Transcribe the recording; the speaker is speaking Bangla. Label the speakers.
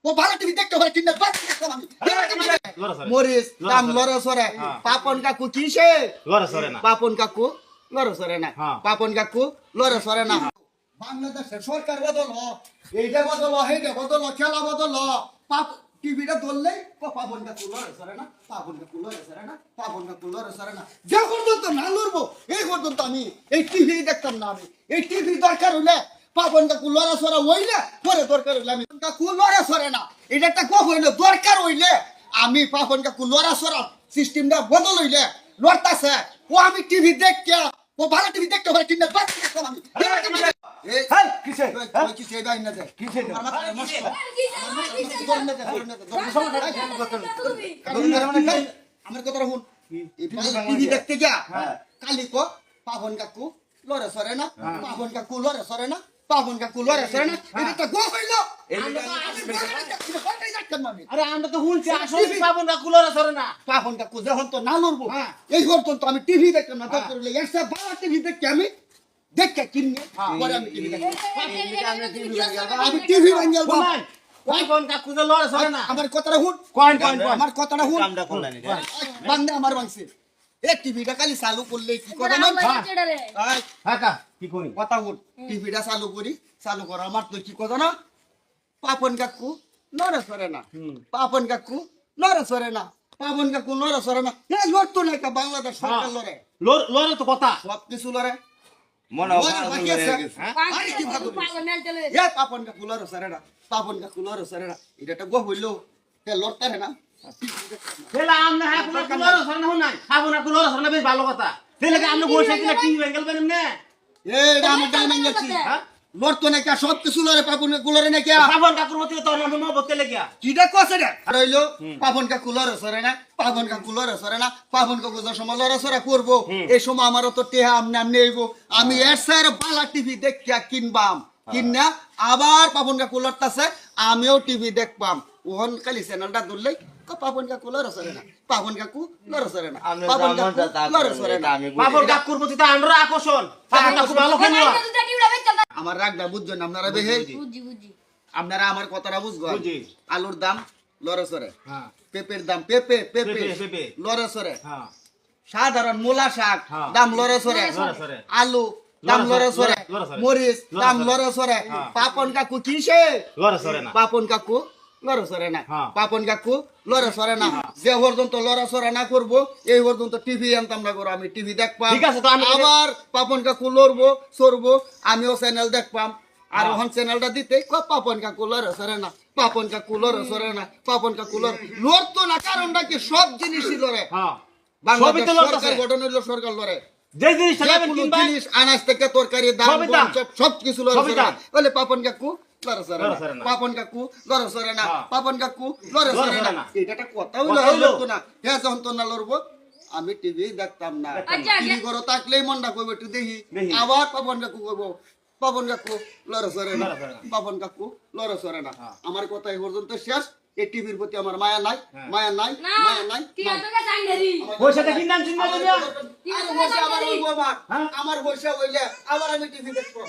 Speaker 1: ও ভালো টিভি দেখতে পারে কিনা আমি মরিস দাম লরে সরে পাপন কাকু কিসে
Speaker 2: লরে সরে না
Speaker 1: পাপন কাকু লরে সরে না পাপন কাকু লরে সরে না বাংলাদেশের সরকার বদল এইটা বদল সেইটা বদল খেলা বদল পাপ টিভিটা ধরলেই পাপন কাকু লরে সরে না পাপন কাকু লরে সরে না পাপন কাকু লরে সরে না যে পর্যন্ত না লড়বো এই পর্যন্ত আমি এই টিভি দেখতাম না আমি এই টিভি দরকার হলে পাপন কাকু লড়া সরা হইলে পরে দরকার হইলে আমি কাকু লড়া সরে না এটা একটা কখ হইলে দরকার হইলে আমি পাপন কাকু লড়া সরা সিস্টেমটা বদল হইলে লড়তাছে ও আমি টিভি দেখকে ও ভালো টিভি দেখতে পারে কিনা আমি কিসে কিসে দাই না দে কিসে আমার কথা শুন টিভি দেখতে যা কালি কো পাপন কাকু লড়ে সরে না পাপন কাকু লড়ে সরে না পাপন কাকু লড়ে সরে না এটা গো হইল
Speaker 2: আরে আমরা তো শুনছি আসলে পাবন কাকু লরে সরে না
Speaker 1: পাপন কাকু যখন তো না লড়বো এই পর্যন্ত আমি টিভি দেখতাম না দরকার হলে একটা ভালো টিভি দেখতে আমি দেখে কিনে পরে আমি টিভি দেখি আমি টিভি বাঙ্গাল
Speaker 2: পাবন কাকু যে লরে সরে না
Speaker 1: আমার কথাটা শুন আমার কথাটা শুন বাংলা আমার বাংছে এই টিভিটা খালি চালু করলে কি করে না
Speaker 2: কাকা কি করি
Speaker 1: কথা শুন টিভিটা চালু করি চালু করা আমার তো কি কথা না পাপন কাকু লড়ে সরে না পাপন কাকু লড়ে সরে না পাপন কাকু লড়ে সরে না এ লড়তো না একটা বাংলাদেশ সরকার লড়ে
Speaker 2: লরে তো কথা
Speaker 1: সব কিছু লড়ে
Speaker 2: মনে
Speaker 1: পাপন কাকু লড়ে সরে না পাপন কাকু লড়ে সরে না এটা গো হইলো লড়তে না
Speaker 2: তেলা আমনে হাকু লরে সরে না নাই পাবন কাকু লরে সরে না বেশ ভালো কথা তেলে আমনে বসে কিনা টিভি বেঙ্গল বেন না
Speaker 1: এ রাম ডাইমেন গেছি লড়তো না কে সব কিছু লড়ে পাপন কাকু লড়ে না কে
Speaker 2: পাবন কাকুর মতে তো না মহব্বত কে গিয়া
Speaker 1: কিটা কছে রে রইলো পাপন কাকু লড়ে সরে না পাপন কাকু লড়ে সরে না পাপন কাকু যে সময় লড়ে সরে করবো এই সময় আমারও তো টেহা আমনে আমনে হইব আমি এর স্যার বালা টিভি দেখিয়া কিনবাম কিনা আবার পাপন কাকু লড়তাছে আমিও টিভি দেখবাম ওহন খালি চ্যানেলটা ধরলেই পাপন কাকু লড়ে সরে না পাপন কাকু লড়ে সরে না পাপন কাকু লড়ে সরে না
Speaker 2: পাপন কাকুর প্রতি তো আমরা আকর্ষণ পাপন কাকু ভালো খেলো
Speaker 1: আমার রাগটা বুঝছেন আপনারা বেহে আপনারা আমার কথাটা বুঝবেন আলুর দাম লড়ে সরে পেঁপের দাম পেঁপে লড়ে সরে সাধারণ মূলা শাক দাম লড়ে সরে আলু দাম লড়ে সরে মরিচ দাম লড়ে সরে পাপন কাকু কিসে
Speaker 2: লরে সরে না
Speaker 1: পাপন কাকু লড়ে সরে না পাপন কাকু লড়ে সরে না যে পর্যন্ত লড়ে সরে না করবো এই পর্যন্ত টিভি আনতাম না করো আমি টিভি দেখবাম আবার পাপন কাকু লড়বো সরবো আমিও চ্যানেল দেখবাম আর ওখান চ্যানেলটা দিতে পাপন কাকু লড়ে সরে না পাপন কাকু লড়ে সরে না পাপন কাকু লড়তো না কারণটা কি সব জিনিসই লড়ে বাংলাদেশ সরকার গঠন হইলো সরকার লড়ে
Speaker 2: যে
Speaker 1: জিনিস আনাজ থেকে তরকারি দাম সব কিছু লড়ে বলে পাপন কাকু লড়ে সরে না পাপন কাকু লড়ে সরে না পাপন কাকু লড়ে সরে না এটা কথা হইলো না হ্যাঁ যখন তো না লড়বো আমি টিভি দেখতাম না টিভি করো থাকলেই মনটা কইব একটু দেখি আবার পাপন কাকু কইব পাপন কাকু লড়ে সরে না পাপন কাকু লড়ে সরে না আমার কথা এই পর্যন্ত শেষ এই টিভির প্রতি আমার মায়া নাই মায়া নাই মায়া নাই
Speaker 2: পয়সাটা কি নাম চিন্তা
Speaker 1: আমার পয়সা হইলে আবার আমি টিভি দেখবো